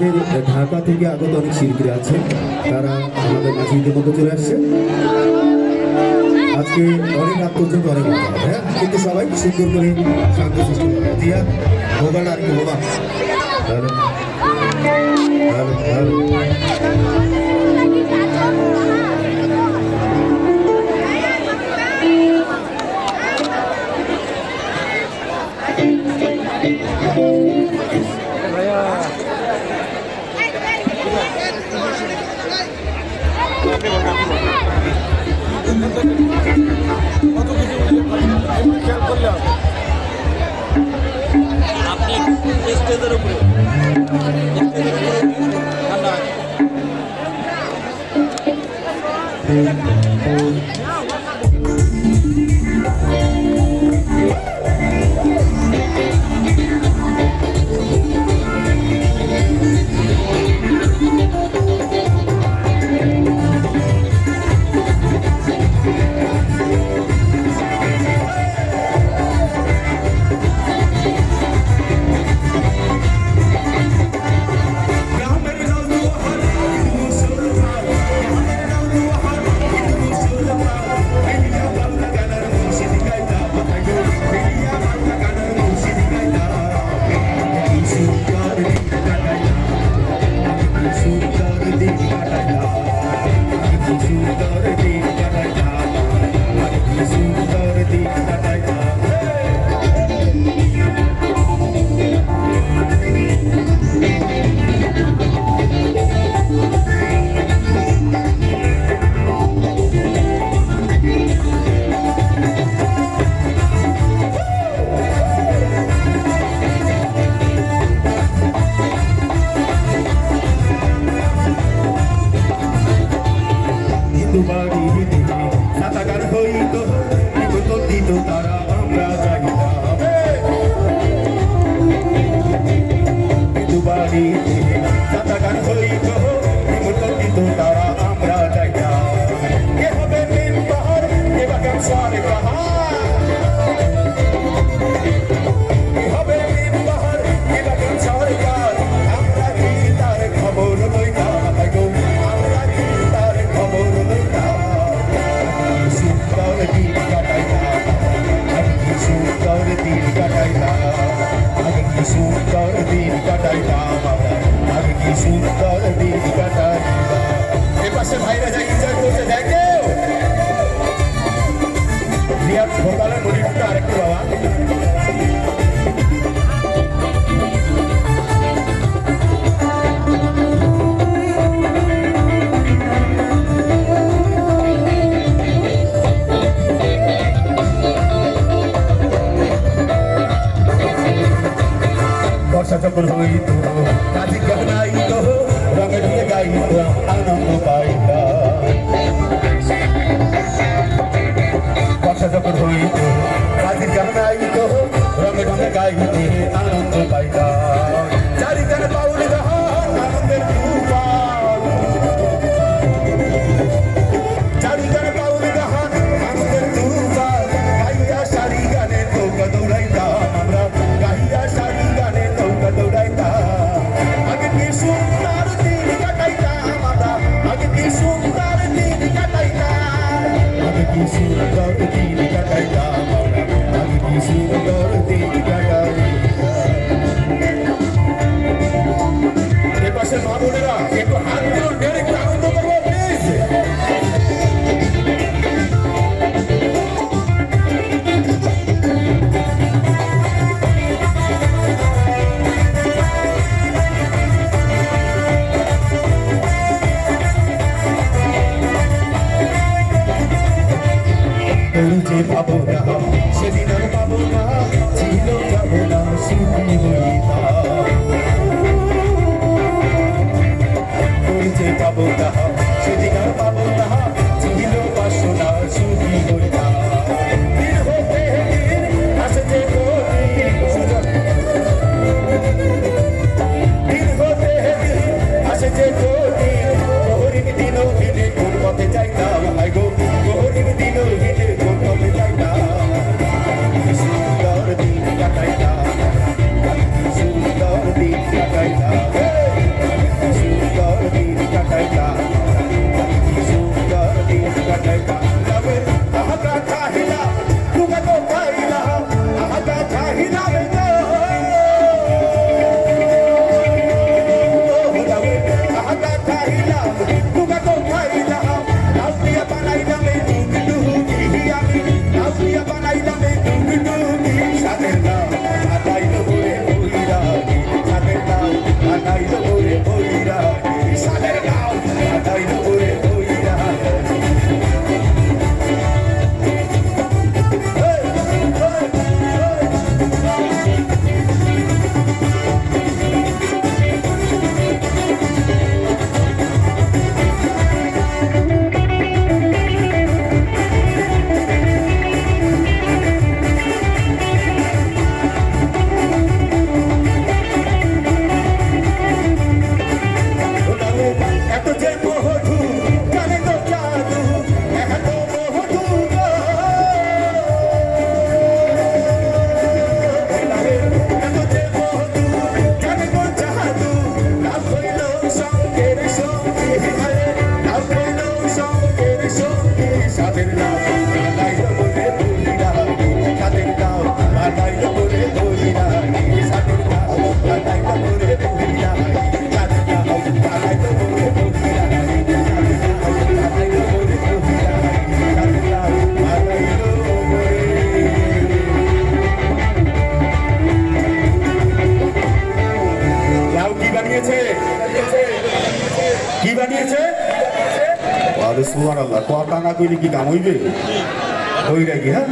আমাদের ঢাকা থেকে আগত অনেক শিল্পীরা আছে, তারা আমাদের মাঝে ইতিমধ্যে চলে আসছে। আজকে অনেক রাত পর্যন্ত অনেক মজা হবে, হ্যাঁ, কিন্তু সবাই সুন্দর করে শান্ত সৃষ্টি করবে। দিয়া ভোগাল আর কি ভোগা হ্যালো হ্যালো হ্যালো আপনি স্টেজের উপরে যখন হইত কাজী গাইত রঙে ঢুকে গাইত আনন্দ পাইতা বর্ষা যখন হইত কাজী গাইত রঙে ঢুকে গাইতে আনন্দ পাইতা চারিখানে পাউলি গান আনন্দের তুফান চারিখানে পাউলি গান আনন্দের তুফান গাইয়া সারি গানে নৌকা দৌড়াইতাম আমরা গাইয়া সারি গানে নৌকা দৌড়াইতাম আগে সাদের লাউ বানাইলো বলে দইরানি সাদের লাউ বানাইলো বলে দইরানি সাদের লাউ বানাইলো বলে দইরানি সাদের লাউ বানাইলো বলে দইরানি সাদের লাউ বানাইলো বলে দইরানি সাদের লাউ বানাইলো বলে লাউ কি বানিয়েছে কি বানিয়েছে আরে সুবহানাল্লাহ কথা না কইলে কি কাম হইবে হই রাখি হ্যাঁ